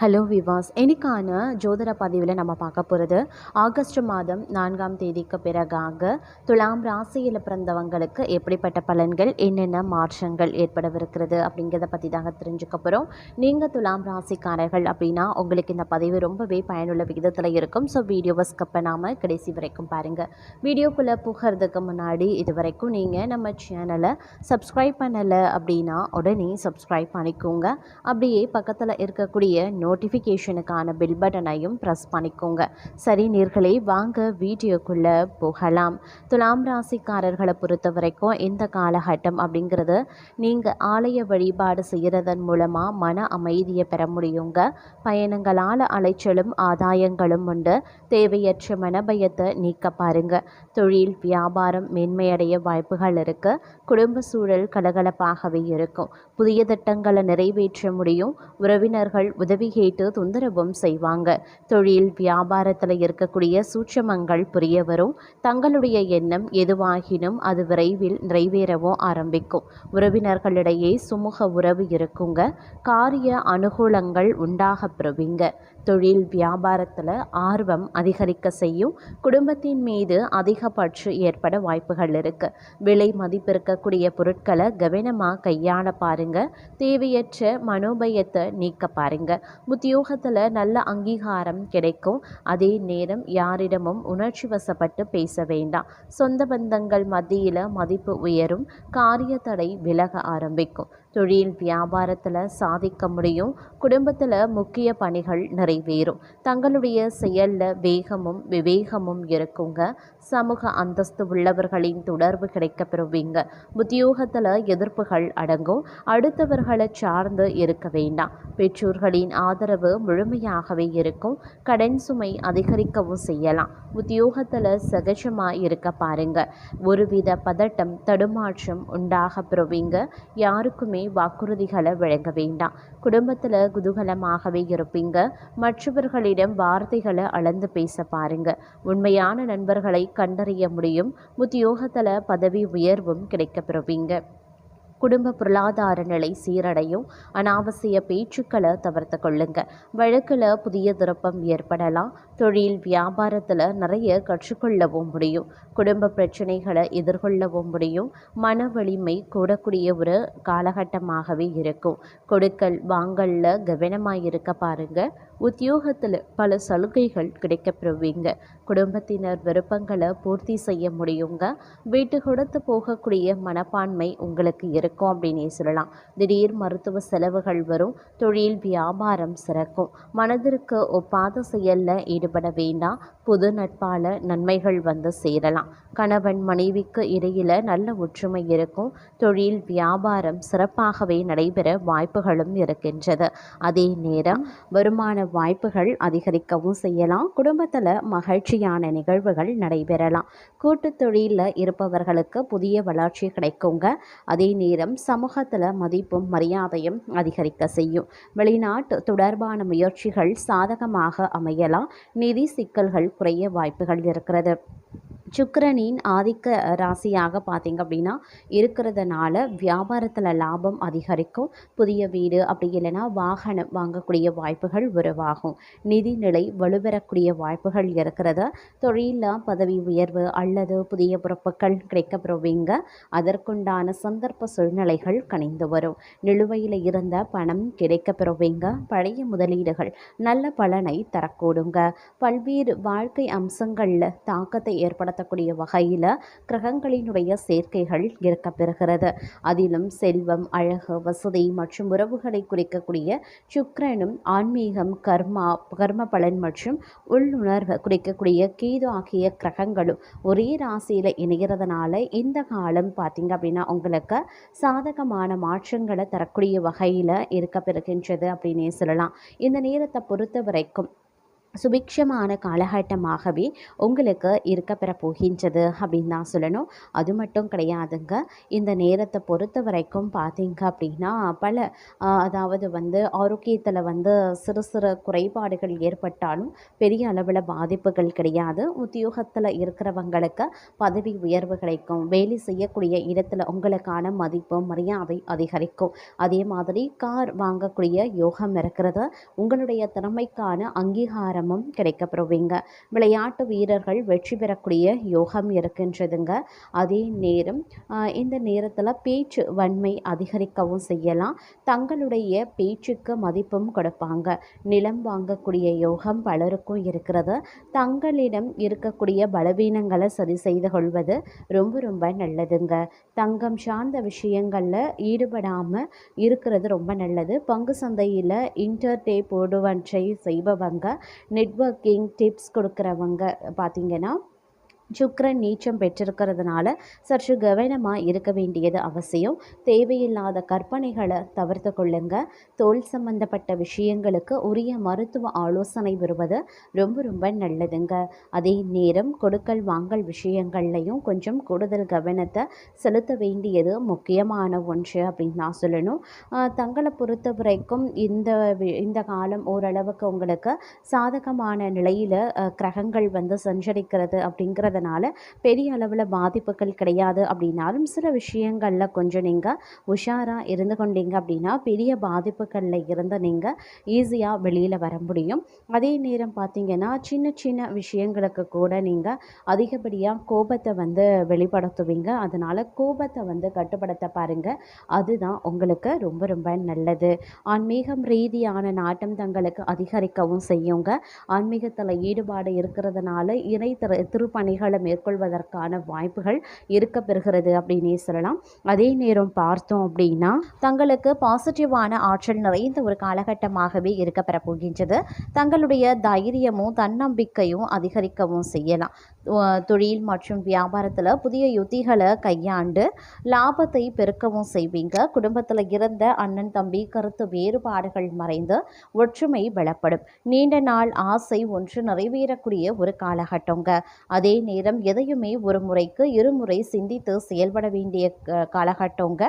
Hello விவாஸ், இன்னைக்கான ஜோதிட பதிவில் நம்ம பார்க்க போகிறது ஆகஸ்ட் மாதம் 4ஆம் தேதிக்கு பிறகாக துலாம் ராசியில் பிறந்தவங்களுக்கு எப்படிப்பட்ட பலன்கள், என்னென்ன மாற்றங்கள் ஏற்படவிருக்கிறது அப்படிங்கிறத பற்றி தாங்க தெரிஞ்சுக்க போகிறோம். நீங்கள் துலாம் ராசிக்காரர்கள் அப்படின்னா உங்களுக்கு இந்த பதிவு ரொம்பவே பயனுள்ள விகிதத்தில் இருக்கும். ஸோ வீடியோவை ஸ்கிப் பண்ணாமல் கடைசி வரைக்கும் பாருங்கள். வீடியோக்குள்ளே போகிறதுக்கு முன்னாடி இது வரைக்கும் நீங்கள் நம்ம சேனலை சப்ஸ்கிரைப் பண்ணலை அப்படின்னா உடனே சப்ஸ்கிரைப் பண்ணிக்கோங்க. அப்படியே பக்கத்தில் இருக்கக்கூடிய நோட்டிஃபிகேஷனுக்கான பில் பட்டனையும் ப்ரெஸ் பண்ணிக்கோங்க. சரி நேர்களே, வாங்க வீடியோக்குள்ளே போகலாம். துலாம் ராசிக்காரர்களை பொறுத்த வரைக்கும் இந்த காலகட்டம் அப்படிங்கிறது நீங்கள் ஆலய வழிபாடு செய்கிறதன் மூலமாக மன அமைதியை பெற முடியுங்க. பயணங்களால் அலைச்சலும் ஆதாயங்களும் உண்டு. தேவையற்ற மனபயத்தை நீக்க பாருங்க. தொழில் வியாபாரம் மேன்மையடைய வாய்ப்புகள் இருக்கு. குடும்ப சூழல் கலகலப்பாகவே இருக்கும். புதிய திட்டங்களை நிறைவேற்ற முடியும். உறவினர்கள் உதவி கேட்டு தொந்தரவும் செய்வாங்க. தொழில் வியாபாரத்தில் இருக்கக்கூடிய சூட்சமங்கள் புரிய வரும். தங்களுடைய எண்ணம் எதுவாகினும் அது விரைவில் நிறைவேறவும் ஆரம்பிக்கும். உறவினர்களிடையே சுமூக உறவு இருக்குங்க. காரிய அனுகூலங்கள் உண்டாக பெறுவீங்க. தொழில் வியாபாரத்தில் ஆர்வம் அதிகரிக்க செய்யும். குடும்பத்தின் மீது அதிக பற்று ஏற்பட வாய்ப்புகள் இருக்கு. விலை மதிப்பு இருக்கக்கூடிய பொருட்களை கவனமாக கையாள பாருங்க. தேவையற்ற மனோபயத்தை நீக்க பாருங்க. உத்தியோகத்தில் நல்ல அங்கீகாரம் கிடைக்கும். அதே நேரம் யாரிடமும் உணர்ச்சி வசப்பட்டு பேச வேண்டாம். சொந்த பந்தங்கள் மத்தியில் மதிப்பு உயரும். காரிய தடை விலக ஆரம்பிக்கும். தொழில் வியாபாரத்தில் சாதிக்க முடியும். குடும்பத்தில் முக்கிய பணிகள் நிறைவேறும். தங்களுடைய செயலில் வேகமும் விவேகமும் இருக்குங்க. சமூக அந்தஸ்து உள்ளவர்களின் தொடர்பு கிடைக்க பெறுவீங்க. உத்தியோகத்தில் எதிர்ப்புகள் அடங்கும். அடுத்தவர்களை சார்ந்து இருக்க வேண்டாம். பெற்றோர்களின் ஆதரவு முழுமையாகவே இருக்கும். கடன் சுமை அதிகரிக்கவும் செய்யலாம். உத்தியோகத்தில் சகஜமாக இருக்க பாருங்க. ஒருவித பதட்டம் தடுமாற்றம் உண்டாக பெறுவீங்க. யாருக்குமே வாக்குறுதிகளை வழங்க வேண்டாம். குடும்பத்தில் குதூகலமாகவே இருப்பீங்க. மற்றவர்களிடம் வார்த்தைகளை அளந்து பேச பாருங்க. உண்மையான நண்பர்களை கண்டறிய முடியும். உத்தியோகத்தில் பதவி உயர்வும் கிடைக்க பெறுவீங்க. குடும்ப பொருளாதார நிலை சீரடையும். அனாவசிய பேச்சுக்களை தவிர்த்து கொள்ளுங்க. வழக்கில் புதிய திருப்பம் ஏற்படலாம். தொழில் வியாபாரத்தில் நிறைய கற்றுக்கொள்ளவும் முடியும். குடும்ப பிரச்சனைகளை எதிர்கொள்ளவும் முடியும். மன வலிமை கூடக்கூடிய ஒரு காலகட்டமாகவே இருக்கும். கொடுக்கல் வாங்கல்ல கவனமாக இருக்க பாருங்க. உத்தியோகத்தில் பல சலுகைகள் கிடைக்க பெறுவீங்க. குடும்பத்தினர் விருப்பங்களை பூர்த்தி செய்ய முடியுங்க. வீட்டு கொடுத்து போகக்கூடிய மனப்பான்மை உங்களுக்கு இருக்கும் அப்படின்னே சொல்லலாம். திடீர் மருத்துவ செலவுகள் வரும். தொழில் வியாபாரம் சிறக்கும். மனதிற்கு ஒப்பாத செயலில் ஈடுபட வேண்டாம். புது நட்பால நன்மைகள் வந்து சேரலாம். கணவன் மனைவிக்கு இடையில நல்ல ஒற்றுமை இருக்கும். தொழில் வியாபாரம் சிறப்பாகவே நடைபெற வாய்ப்புகளும் இருக்கின்றது. அதே நேரம் வருமான வாய்ப்புகள் அதிகரிக்கவும் செய்யலாம். குடும்பத்தில் மகிழ்ச்சியான நிகழ்வுகள் நடைபெறலாம். கூட்டு தொழிலில் இருப்பவர்களுக்கு புதிய வளர்ச்சி கிடைக்குங்க. அதே நேரம் சமூகத்தில் மதிப்பும் மரியாதையும் அதிகரிக்க செய்யும். வெளிநாட்டு தொடர்பான முயற்சிகள் சாதகமாக அமையலாம். நிதி சிக்கல்கள் குறைய வாய்ப்புகள் இருக்கிறது. சுக்கிரனின் ஆதிக்க ராசியாக பார்த்தீங்க அப்படின்னா இருக்கிறதுனால வியாபாரத்தில் லாபம் அதிகரிக்கும். புதிய வீடு அப்படி இல்லைன்னா வாகனம் வாங்கக்கூடிய வாய்ப்புகள் உருவாகும். நிதிநிலை வலுப்பெறக்கூடிய வாய்ப்புகள் இருக்கிறது. தொழிலில் பதவி உயர்வு அல்லது புதிய பொறுப்புகள் கிடைக்கப்பெறுவீங்க. அதற்குண்டான சந்தர்ப்ப சூழ்நிலைகள் கனிந்து வரும். நிலுவையில் இருந்த பணம் கிடைக்கப்பெறுவீங்க. பழைய முதலீடுகள் நல்ல பலனை தரக்கூடுங்க. பல்வேறு வாழ்க்கை அம்சங்களில் தாக்கத்தை ஏற்படுத்தக்கூடிய வகையில் கிரகங்களினுடைய சேர்க்கைகள் இருக்கப்பெறுகிறது. அதிலும் செல்வம், அழகு, வசதி மற்றும் உறவுகளை குறிக்கக்கூடிய சுக்கிரனும் ஆன்மீகம், கர்ம பலன் மற்றும் உள்ளுணர்வு குறிக்கக்கூடிய கேது ஆகிய கிரகங்களும் ஒரே ராசியில் இணைகிறதுனால இந்த காலம் பார்த்தீங்க அப்படின்னா உங்களுக்கு சாதகமான மாற்றங்களை தரக்கூடிய வகையில் இருக்கப்பெறுகின்றது அப்படின்னே சொல்லலாம். இந்த நேரத்தை பொறுத்த வரைக்கும் சுபிக்ஷமான காலகட்டமாகவே உங்களுக்கு இருக்கப்பெற போகின்றது அப்படின்னு தான் சொல்லணும். அது மட்டும் கிடையாதுங்க. இந்த நேரத்தை பொறுத்த வரைக்கும் பார்த்தீங்க அப்படின்னா பல அதாவது ஆரோக்கியத்தில் சிறு சிறு குறைபாடுகள் ஏற்பட்டாலும் பெரிய அளவில் பாதிப்புகள் கிடையாது. உத்தியோகத்தில் இருக்கிறவங்களுக்கு பதவி உயர்வு கிடைக்கும். வேலை செய்யக்கூடிய இடத்துல உங்களுக்கான மதிப்பு மரியாதை அதிகரிக்கும். அதே மாதிரி கார் வாங்கக்கூடிய யோகம் இருக்கிறது. உங்களுடைய திறமைக்கான அங்கீகாரமும் கிடைக்கப்பெறுவீங்க. விளையாட்டு வீரர்கள் வெற்றி பெறக்கூடிய யோகம் இருக்கின்றதுங்க. அதே நேரம் இந்த நேரத்தில் பேச்சு வன்மை அதிகரிக்கவும் செய்யலாம். தங்களுடைய பேச்சுக்கு மதிப்பும் கொடுப்பாங்க. நிலம் வாங்கக்கூடிய யோகம் பலருக்கும் இருக்கிறது. தங்களிடம் இருக்கக்கூடிய பலவீனங்களை சரி செய்து கொள்வது ரொம்ப ரொம்ப நல்லதுங்க. தங்கம் சார்ந்த விஷயங்களில் ஈடுபடாமல் இருக்கிறது ரொம்ப நல்லது. பங்கு சந்தையில் இன்டர்டே போடுவற்றை செய்பவங்க, நெட்வொர்க்கிங் டிப்ஸ் கொடுக்குறவங்க பார்த்திங்கன்னா சுக்கிரன் நீச்சம் பெற்றிருக்கிறதுனால சற்று கவனமாக இருக்க வேண்டியது அவசியம். தேவையில்லாத கற்பனைகளை தவிர்த்து கொள்ளுங்க. தோல் சம்பந்தப்பட்ட விஷயங்களுக்கு உரிய மருத்துவ ஆலோசனை வருவது ரொம்ப ரொம்ப நல்லதுங்க. அதே நேரம் கொடுக்கல் வாங்கல் விஷயங்கள்லையும் கொஞ்சம் கூடுதல் கவனத்தை செலுத்த வேண்டியது முக்கியமான ஒன்று அப்படின்னு நான் சொல்லணும். தங்களை பொறுத்த வரைக்கும் இந்த காலம் ஓரளவுக்கு உங்களுக்கு சாதகமான நிலையில் கிரகங்கள் சஞ்சரிக்கிறது அப்படிங்கிறதுனால பெரிய அளவில் பாதிப்புகள் கிடையாது. அப்படின்னாலும் சில விஷயங்களில் கொஞ்சம் நீங்கள் உஷாராக இருந்து கொண்டீங்க அப்படின்னா பெரிய பாதிப்புகளில் இருந்து நீங்கள் ஈஸியாக வெளியில் வர முடியும். அதே நேரம் பார்த்திங்கன்னா சின்ன சின்ன விஷயங்களுக்கு கூட நீங்கள் அதிகப்படியாக கோபத்தை வெளிப்படுத்துவீங்க. அதனால் கோபத்தை கட்டுப்படுத்த பாருங்கள். அதுதான் உங்களுக்கு ரொம்ப ரொம்ப நல்லது. ஆன்மீகம் ரீதியான நாட்டம் தங்களுக்கு அதிகரிக்கவும் செய்யுங்க. ஆன்மீகத்தில் ஈடுபாடு இருக்கிறதுனால இறை திருப்பணிகளை மேற்கொள்வதற்கான வாய்ப்புகள் இருக்க பெறுகிறது அப்படின்னே சொல்லலாம். அதே நேரம் பார்த்தோம் அப்படின்னா தங்களுக்கு பாசிட்டிவான ஆற்றல் நிறைந்த ஒரு காலகட்டமாகவே இருக்க பெற போகின்றது. தங்களுடைய தைரியமும் தன்னம்பிக்கையும் அதிகரிக்கவும் செய்யலாம். தொழில் மற்றும் வியாபாரத்தில் புதிய யுத்திகளை கையாண்டு லாபத்தை பெருக்கவும் செய்வீங்க. குடும்பத்தில் இருந்த அண்ணன் தம்பி கருத்து வேறுபாடுகள் மறைந்து ஒற்றுமை பலப்படும். நீண்ட நாள் ஆசை ஒன்று நிறைவேறக்கூடிய ஒரு காலகட்டங்க. அதே நேரம் எதையுமே ஒரு முறைக்கு இருமுறை சிந்தித்து செயல்பட வேண்டிய காலகட்டங்க.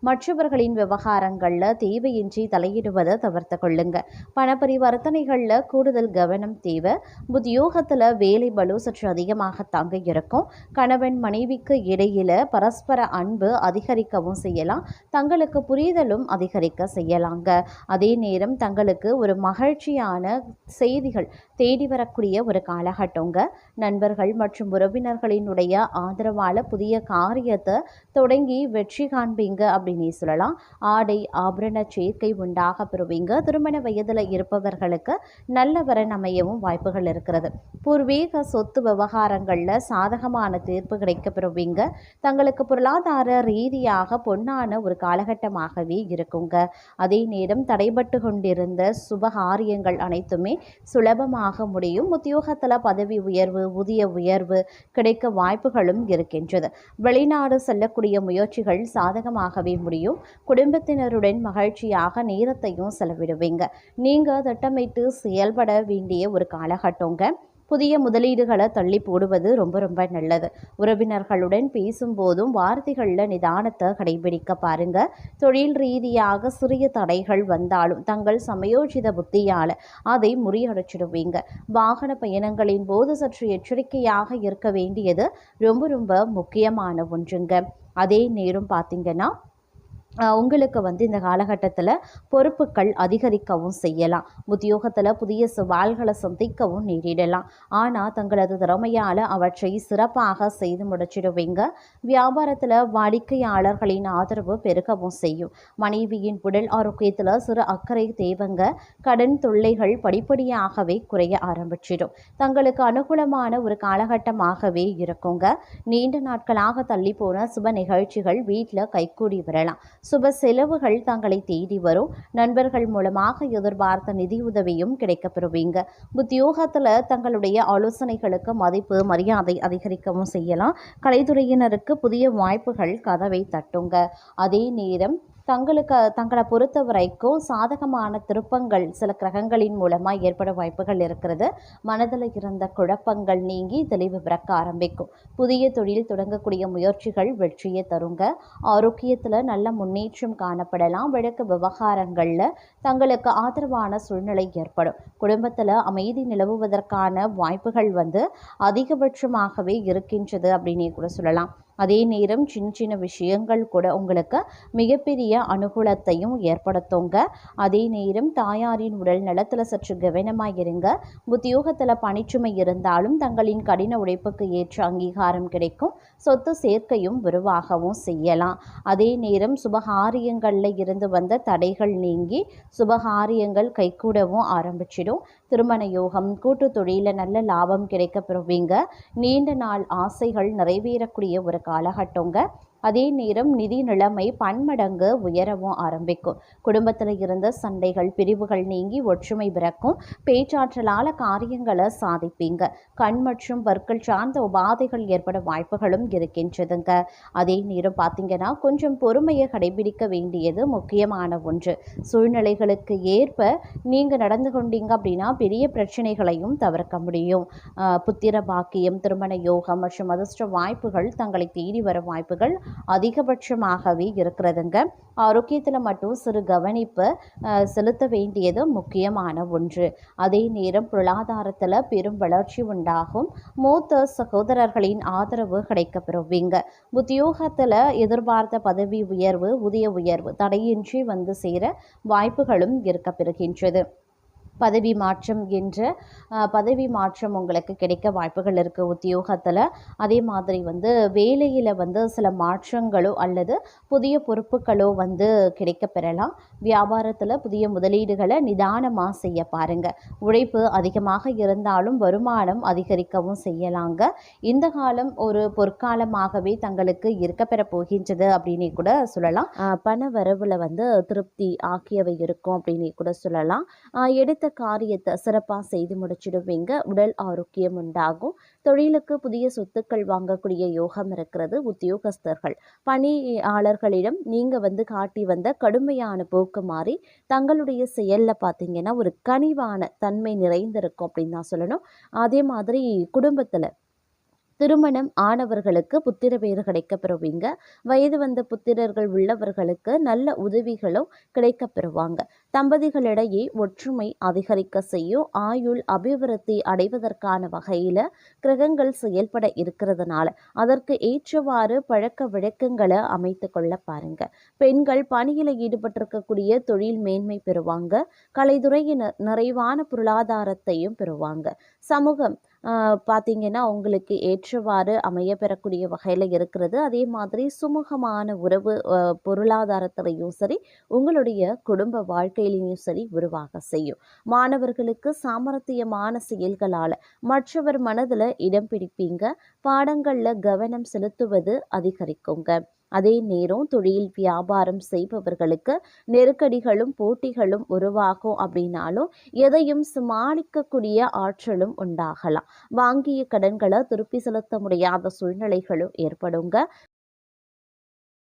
மற்றவர்களின் விவகாரங்களில் தேவையின்றி தலையிடுவதை தவிர்த்து கொள்ளுங்க. பண பரிவர்த்தனைகளில் கூடுதல் கவனம் தேவை. உத்தியோகத்தில் வேலை பளு சற்று அதிகமாக தாங்க இருக்கும். கணவன் மனைவிக்கு இடையில பரஸ்பர அன்பு அதிகரிக்கவும் செய்யலாம். தங்களுக்கு புரிதலும் அதிகரிக்க செய்யலாங்க. அதே நேரம் தங்களுக்கு ஒரு மகிழ்ச்சியான செய்திகள் தேடி வரக்கூடிய ஒரு காலகட்டங்க. நண்பர்கள் மற்றும் உறவினர்களினுடைய ஆதரவால புதிய காரியத்தை தொடங்கி வெற்றி காண்பீங்க அப்படின்னு சொல்லலாம். ஆடை ஆபரண சேர்க்கை உண்டாக பெறுவீங்க. திருமண வயதில் இருப்பவர்களுக்கு நல்ல வரன் அமையவும் வாய்ப்புகள் இருக்கிறது. பூர்வீக சொத்து விவகாரங்களில் சாதகமான தீர்ப்பு கிடைக்க பெறுவீங்க. தங்களுக்கு பொருளாதார ரீதியாக பொன்னான ஒரு காலகட்டமாகவே இருக்குங்க. அதே நேரம் தடைபட்டு கொண்டிருந்த சுபகாரியங்கள் அனைத்துமே சுலபமாக முடியும். உத்தியோகத்தில் பதவி உயர்வு ஊதிய உயர்வு கிடைக்க வாய்ப்புகளும் இருக்கின்றது. வெளிநாடு செல்லக்கூடிய முயற்சிகள் சாதகமாகவே முடியும். குடும்பத்தினருடன் மகிழ்ச்சியாக நேரத்தையும் செலவிடுவீங்க. நீங்கள் திட்டமிட்டு செயல்பட வேண்டிய ஒரு காலகட்டங்க. புதிய முதலீடுகளை தள்ளி போடுவது ரொம்ப ரொம்ப நல்லது. உறவினர்களுடன் பேசும்போதும் வார்த்தைகளில் நிதானத்தை கடைபிடிக்க பாருங்க. தொழில் ரீதியாக சிறிய தடைகள் வந்தாலும் தங்கள் சமயோஜித புத்தியால் அதை முறியடைச்சிடுவீங்க. வாகன பயணங்களின் போது சற்று எச்சரிக்கையாக இருக்க வேண்டியது ரொம்ப ரொம்ப முக்கியமான ஒன்றுங்க. அதே நேரம் பார்த்திங்கன்னா உங்களுக்கு இந்த காலகட்டத்தில் பொறுப்புகள் அதிகரிக்கவும் செய்யலாம். உத்தியோகத்தில் புதிய சவால்களை சந்திக்கவும் நேரிடலாம். ஆனால் தங்களது திறமையால் அவற்றை சிறப்பாக செய்து முடிச்சிடுவீங்க. வியாபாரத்தில் வாடிக்கையாளர்களின் ஆதரவு பெருகவும் செய்யும். மனைவியின் உடல் ஆரோக்கியத்தில் சிறு அக்கறை தேவைங்க. கடன் தொல்லைகள் படிப்படியாகவே குறைய ஆரம்பிச்சிடும். தங்களுக்கு அனுகூலமான ஒரு காலகட்டமாகவே இருக்குங்க. நீண்ட நாட்களாக தள்ளி போன சுப நிகழ்ச்சிகள் வீட்டில் கைகூடி வரலாம். சுப செலவுகள் தங்களை தேடி வரும். நண்பர்கள் மூலமாக எதிர்பார்த்த நிதியுதவியும் கிடைக்கப்பெறுவீங்க. உத்தியோகத்தில் தங்களுடைய ஆலோசனைகளுக்கு மதிப்பு மரியாதை அதிகரிக்கவும் செய்யலாம். கலைத்துறையினருக்கு புதிய வாய்ப்புகள் கதவை தட்டுங்க. அதே நேரம் தங்களை பொறுத்த வரைக்கும் சாதகமான திருப்பங்கள் சில கிரகங்களின் மூலமாக ஏற்பட வாய்ப்புகள் இருக்கிறது. மனதில் இருந்த குழப்பங்கள் நீங்கி தெளிவு பிறக்க ஆரம்பிக்கும். புதிய தொழில் தொடங்கக்கூடிய முயற்சிகள் வெற்றியை தருங்க. ஆரோக்கியத்தில் நல்ல முன்னேற்றம் காணப்படலாம். வழக்கு விவகாரங்களில் தங்களுக்கு ஆதரவான சூழ்நிலை ஏற்படும். குடும்பத்தில் அமைதி நிலவுவதற்கான வாய்ப்புகள் அதிகபட்சமாகவே இருக்கின்றது அப்படின்னே கூட சொல்லலாம். அதே நேரம் சின்ன சின்ன விஷயங்கள் கூட உங்களுக்கு மிகப்பெரிய அனுகூலத்தையும் ஏற்படுத்துங்க. அதே நேரம் தாயாரின் உடல் நலத்தில் சற்று கவனமாக இருங்க. உத்தியோகத்தில் பணிச்சுமை இருந்தாலும் தங்களின் கடின உழைப்புக்கு ஏற்ற அங்கீகாரம் கிடைக்கும். சொத்து சேர்க்கையும் விரிவாகவும் செய்யலாம். அதே நேரம் சுபகாரியங்களில் இருந்து வந்த தடைகள் நீங்கி சுபகாரியங்கள் கைகூடவும் ஆரம்பிச்சிடும். திருமண யோகம், கூட்டு தொழில நல்ல லாபம் கிடைக்க பெறுவீங்க. நீண்ட நாள் ஆசைகள் நிறைவேறக்கூடிய ஒரு காலகட்டங்க. அதே நேரம் நிதி நிலைமை பன்மடங்கு உயரவும் ஆரம்பிக்கும். குடும்பத்தில் இருந்த சண்டைகள் பிரிவுகள் நீங்கி ஒற்றுமை பிறக்கும். பேச்சாற்றலால் காரியங்களை சாதிப்பீங்க. கண் மற்றும் பற்கள் சார்ந்த உபாதைகள் ஏற்பட வாய்ப்புகளும் இருக்கின்றதுங்க. அதே நேரம் பார்த்தீங்கன்னா கொஞ்சம் பொறுமையை கடைபிடிக்க வேண்டியது முக்கியமான ஒன்று. சூழ்நிலைகளுக்கு ஏற்ப நீங்கள் நடந்து கொண்டீங்க அப்படின்னா பெரிய பிரச்சனைகளையும் தவிர்க்க முடியும். புத்திர பாக்கியம், திருமண யோகம் மற்றும் அதிர்ஷ்ட வாய்ப்புகள் தங்களை தேடி வர வாய்ப்புகள் அதிகபட்சமாகவே இருக்கிறதுங்க. ஆரோக்கியத்தில் மட்டும் சிறு கவனிப்பு செலுத்த வேண்டியது முக்கியமான ஒன்று. அதே நேரம் பொருளாதாரத்தில் பெரும் வளர்ச்சி உண்டாகும். மூத்த சகோதரர்களின் ஆதரவு கிடைக்கப்பெறுவீங்க. உத்தியோகத்தில் எதிர்பார்த்த பதவி உயர்வு, ஊதிய உயர்வு தடையின்றி சேர வாய்ப்புகளும் இருக்கப்பெறுகின்றது. பதவி மாற்றம் உங்களுக்கு கிடைக்க வாய்ப்புகள் இருக்குது உத்தியோகத்தில். அதே மாதிரி வேலையில் சில மாற்றங்களோ அல்லது புதிய பொறுப்புகளோ கிடைக்க பெறலாம். வியாபாரத்தில் புதிய முதலீடுகளை நிதானமாக செய்ய பாருங்கள். உழைப்பு அதிகமாக இருந்தாலும் வருமானம் அதிகரிக்கவும் செய்யலாங்க. இந்த காலம் ஒரு பொற்காலமாகவே தங்களுக்கு இருக்கப்பெற போகின்றது அப்படின்னே கூட சொல்லலாம். பண வரவில் திருப்தி ஆகியவை இருக்கும் அப்படின்னே கூட சொல்லலாம். எடுத்த காரியத்தை சிறப்பாக செய்து முடிச்சிடுவீங்க. உடல் ஆரோக்கியம் உண்டாகும். தொழிலுக்கு புதிய சொத்துக்கள் வாங்கக்கூடிய யோகம் இருக்கிறது. உத்தியோகஸ்தர்கள் பணியாளர்களிடம் நீங்க காட்டி வந்த கடுமையான போக்கு மாறி தங்களுடைய செயல்ல பார்த்தீங்கன்னா ஒரு கனிவான தன்மை நிறைந்திருக்கும் அப்படின்னு தான் சொல்லணும். அதே மாதிரி குடும்பத்துல திருமணம் ஆனவர்களுக்கு புத்திர பேறு கிடைக்க பெறுவீங்க. வயது வந்த புத்திரர்கள் உள்ளவர்களுக்கு நல்ல உதவிகளும் கிடைக்க பெறுவாங்க. தம்பதிகளிடையே ஒற்றுமை அதிகரிக்க செய்யும். ஆயுள் அபிவிருத்தி அடைவதற்கான வகையில் கிரகங்கள் செயல்பட இருக்கிறதுனால அதற்கு ஏற்றவாறு பழக்க வழக்கங்களை அமைத்து கொள்ள பாருங்க. பெண்கள் பணியில் ஈடுபட்டிருக்கக்கூடிய தொழில் மேன்மை பெறுவாங்க. கலைத்துறையினர் நிறைவான பொருளாதாரத்தையும் பெறுவாங்க. சமூகம் பார்த்தீங்கன்னா உங்களுக்கு ஏற்றவாறு அமைய பெறக்கூடிய வகையில் இருக்கிறது. அதே மாதிரி சுமூகமான உறவு பொருளாதாரத்திலையும் சரி உங்களுடைய குடும்ப வாழ்க்கையிலையும் சரி உருவாக செய்யும். மாணவர்களுக்கு சாமர்த்தியமான செயல்களால் மற்றவர் மனதில் இடம் பிடிப்பீங்க. பாடங்களில் கவனம் செலுத்துவது அதிகரிக்குங்க. அதே நேரம் தொழில் வியாபாரம் செய்பவர்களுக்கு நெருக்கடிகளும் போட்டிகளும் உருவாகும் அப்படின்னாலும் எதையும் சமாளிக்கக்கூடிய ஆற்றலும் உண்டாகலாம். வாங்கிய கடன்களை திருப்பி செலுத்த முடியாத சூழ்நிலைகளும் ஏற்படுங்க.